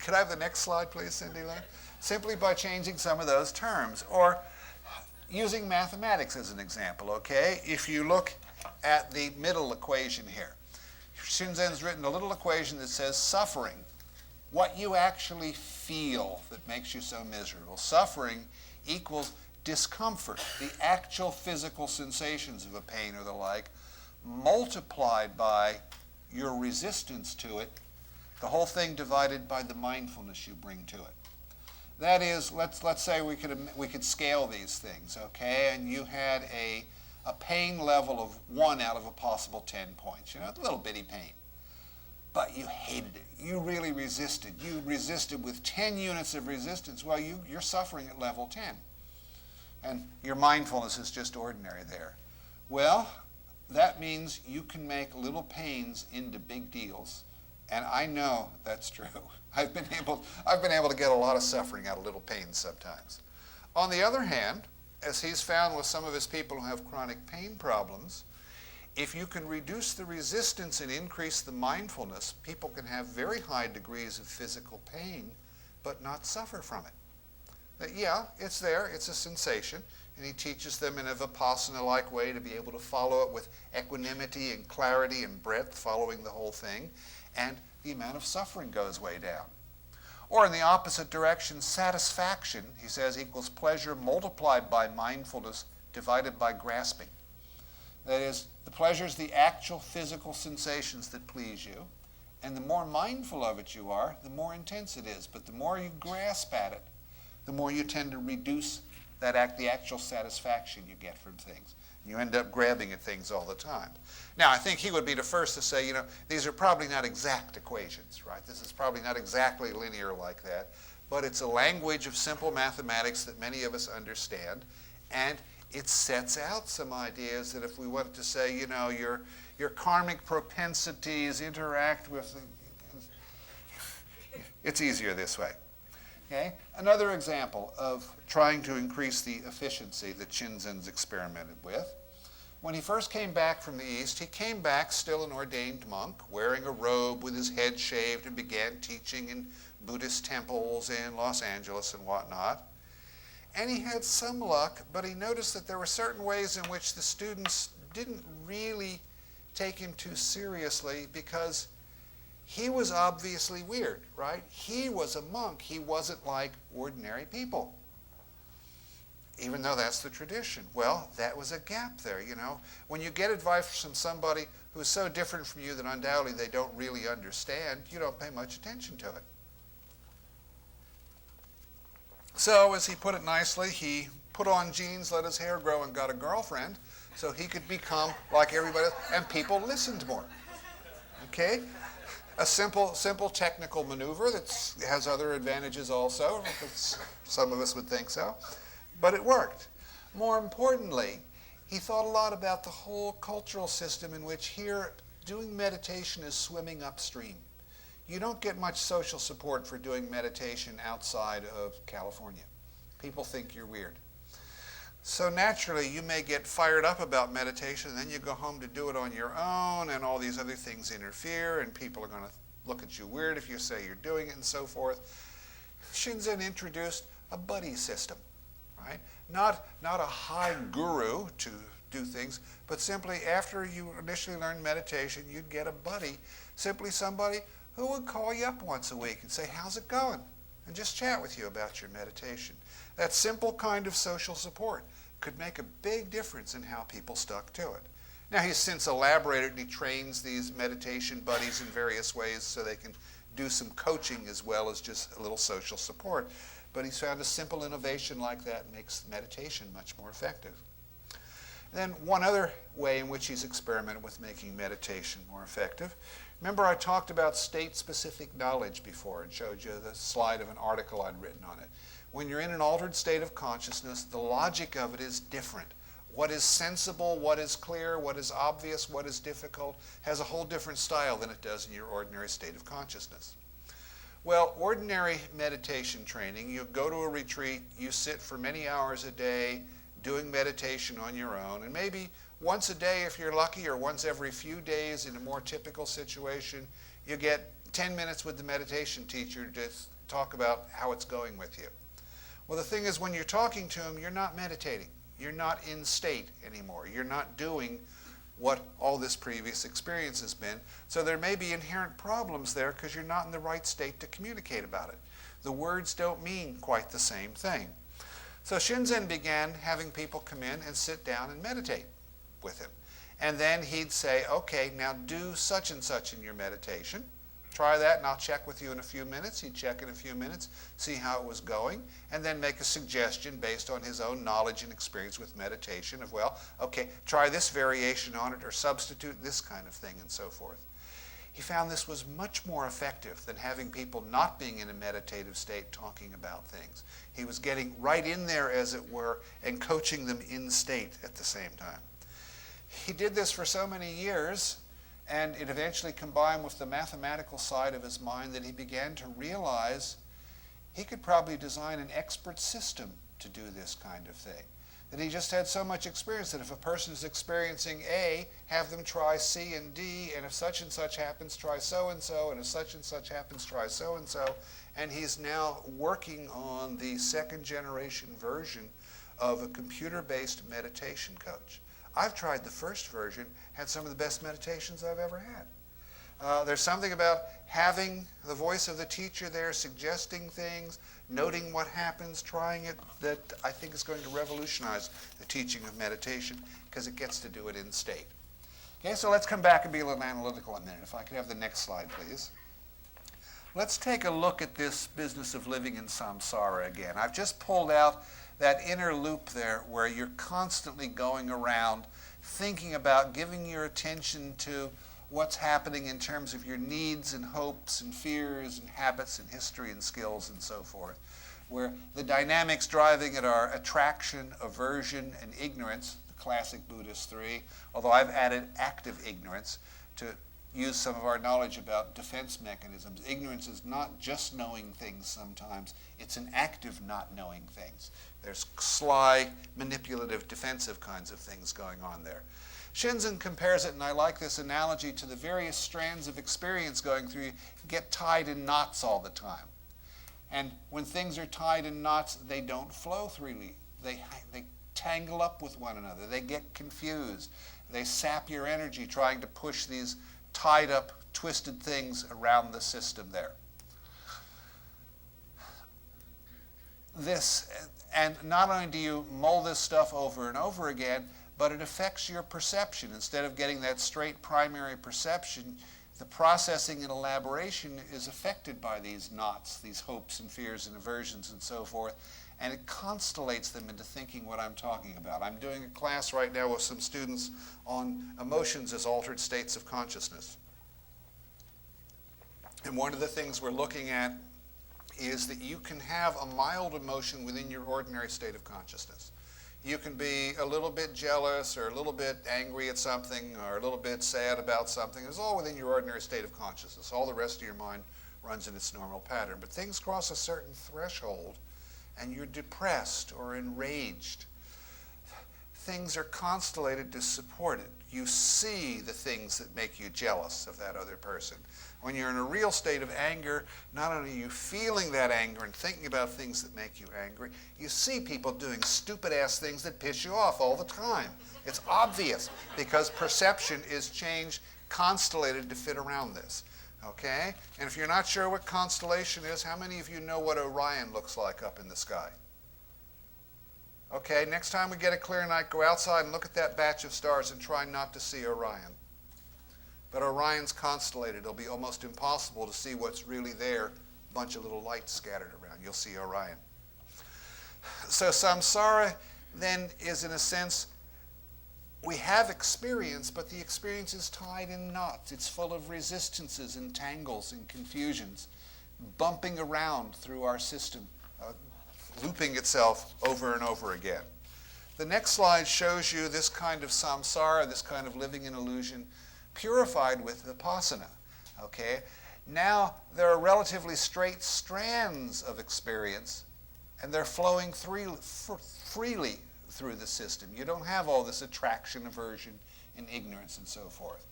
Could I have the next slide, please, Cindy Lynn? Simply by changing some of those terms. Or using mathematics as an example, okay? If you look at the middle equation here, Shinzen's written a little equation that says suffering, what you actually feel that makes you so miserable. Suffering equals discomfort, the actual physical sensations of a pain or the like, multiplied by your resistance to it, the whole thing divided by the mindfulness you bring to it. That is, let's say we could scale these things, okay? And you had a pain level of 1 out of a possible 10 points, a little bitty pain. But you hated it. You really resisted. You resisted with 10 units of resistance. Well, you're suffering at level 10. And your mindfulness is just ordinary there. Well, that means you can make little pains into big deals. And I know that's true. I've been able to get a lot of suffering out of little pains sometimes. On the other hand, as he's found with some of his people who have chronic pain problems, if you can reduce the resistance and increase the mindfulness, people can have very high degrees of physical pain, but not suffer from it. That, yeah, it's there, it's a sensation, and he teaches them in a Vipassana-like way to be able to follow it with equanimity and clarity and breadth, following the whole thing, and the amount of suffering goes way down. Or in the opposite direction, satisfaction, he says, equals pleasure multiplied by mindfulness divided by grasping. That is, the pleasure is the actual physical sensations that please you, and the more mindful of it you are, the more intense it is. But the more you grasp at it, the more you tend to reduce the actual satisfaction you get from things. You end up grabbing at things all the time. Now, I think he would be the first to say, these are probably not exact equations, right? This is probably not exactly linear like that, but it's a language of simple mathematics that many of us understand, and it sets out some ideas that if we wanted to say, your karmic propensities interact with, it's easier this way. Okay? Another example of trying to increase the efficiency that Shinzen's experimented with. When he first came back from the East, he came back still an ordained monk, wearing a robe with his head shaved, and began teaching in Buddhist temples in Los Angeles and whatnot. And he had some luck, but he noticed that there were certain ways in which the students didn't really take him too seriously because he was obviously weird, right? He was a monk. He wasn't like ordinary people, even though that's the tradition. Well, that was a gap there, When you get advice from somebody who's so different from you that undoubtedly they don't really understand, you don't pay much attention to it. So, as he put it nicely, he put on jeans, let his hair grow, and got a girlfriend so he could become like everybody else, and people listened more. Okay? A simple technical maneuver that has other advantages also. Some of us would think so. But it worked. More importantly, he thought a lot about the whole cultural system in which here doing meditation is swimming upstream. You don't get much social support for doing meditation outside of California. People think you're weird. So naturally, you may get fired up about meditation, and then you go home to do it on your own, and all these other things interfere, and people are going to look at you weird if you say you're doing it, and so forth. Shinzen introduced a buddy system, right? Not a high guru to do things, but simply after you initially learn meditation, you'd get a buddy, simply somebody who would call you up once a week and say, how's it going? And just chat with you about your meditation. That simple kind of social support could make a big difference in how people stuck to it. Now, he's since elaborated, and he trains these meditation buddies in various ways so they can do some coaching as well as just a little social support. But he's found a simple innovation like that makes meditation much more effective. And then one other way in which he's experimented with making meditation more effective. Remember, I talked about state-specific knowledge before and showed you the slide of an article I'd written on it. When you're in an altered state of consciousness, the logic of it is different. What is sensible, what is clear, what is obvious, what is difficult, has a whole different style than it does in your ordinary state of consciousness. Well, ordinary meditation training, you go to a retreat, you sit for many hours a day doing meditation on your own, and maybe once a day if you're lucky, or once every few days in a more typical situation, you get 10 minutes with the meditation teacher just talk about how it's going with you. Well, the thing is, when you're talking to him, you're not meditating. You're not in state anymore. You're not doing what all this previous experience has been. So there may be inherent problems there because you're not in the right state to communicate about it. The words don't mean quite the same thing. So Shinzen began having people come in and sit down and meditate with him. And then he'd say, okay, now do such and such in your meditation. Try that and I'll check with you in a few minutes. He'd check in a few minutes, see how it was going, and then make a suggestion based on his own knowledge and experience with meditation of, well, okay, try this variation on it or substitute this kind of thing and so forth. He found this was much more effective than having people not being in a meditative state talking about things. He was getting right in there, as it were, and coaching them in state at the same time. He did this for so many years, and it eventually combined with the mathematical side of his mind that he began to realize he could probably design an expert system to do this kind of thing. That he just had so much experience that if a person is experiencing A, have them try C and D, and if such and such happens, try so and so, and if such and such happens, try so and so. And he's now working on the second generation version of a computer-based meditation coach. I've tried the first version, had some of the best meditations I've ever had. There's something about having the voice of the teacher there, suggesting things, noting what happens, trying it, that I think is going to revolutionize the teaching of meditation because it gets to do it in state. Okay, so let's come back and be a little analytical a minute. If I could have the next slide, please. Let's take a look at this business of living in samsara again. I've just pulled out that inner loop there where you're constantly going around thinking about giving your attention to what's happening in terms of your needs and hopes and fears and habits and history and skills and so forth, where the dynamics driving it are attraction, aversion, and ignorance, the classic Buddhist three, although I've added active ignorance to use some of our knowledge about defense mechanisms. Ignorance is not just knowing things sometimes, it's an active not knowing things. There's sly, manipulative, defensive kinds of things going on there. Shinzen compares it, and I like this analogy, to the various strands of experience going through. You get tied in knots all the time. And when things are tied in knots, they don't flow freely. They tangle up with one another. They get confused. They sap your energy trying to push these tied up, twisted things around the system there. And not only do you mull this stuff over and over again, but it affects your perception. Instead of getting that straight primary perception, the processing and elaboration is affected by these knots, these hopes and fears and aversions and so forth, and it constellates them into thinking what I'm talking about. I'm doing a class right now with some students on emotions as altered states of consciousness. And one of the things we're looking at is that you can have a mild emotion within your ordinary state of consciousness. You can be a little bit jealous or a little bit angry at something or a little bit sad about something. It's all within your ordinary state of consciousness. All the rest of your mind runs in its normal pattern. But things cross a certain threshold and you're depressed or enraged. Things are constellated to support it. You see the things that make you jealous of that other person. When you're in a real state of anger, not only are you feeling that anger and thinking about things that make you angry, you see people doing stupid-ass things that piss you off all the time. It's obvious because perception is changed, constellated to fit around this. Okay? And if you're not sure what constellation is, how many of you know what Orion looks like up in the sky? Okay, next time we get a clear night, go outside and look at that batch of stars and try not to see Orion. But Orion's constellated. It'll be almost impossible to see what's really there. A bunch of little lights scattered around. You'll see Orion. So samsara then is, in a sense, we have experience, but the experience is tied in knots. It's full of resistances and tangles and confusions, bumping around through our system, looping itself over and over again. The next slide shows you this kind of samsara, this kind of living in illusion, purified with vipassana. Okay? Now there are relatively straight strands of experience, and they're flowing freely through the system. You don't have all this attraction, aversion, and ignorance and so forth.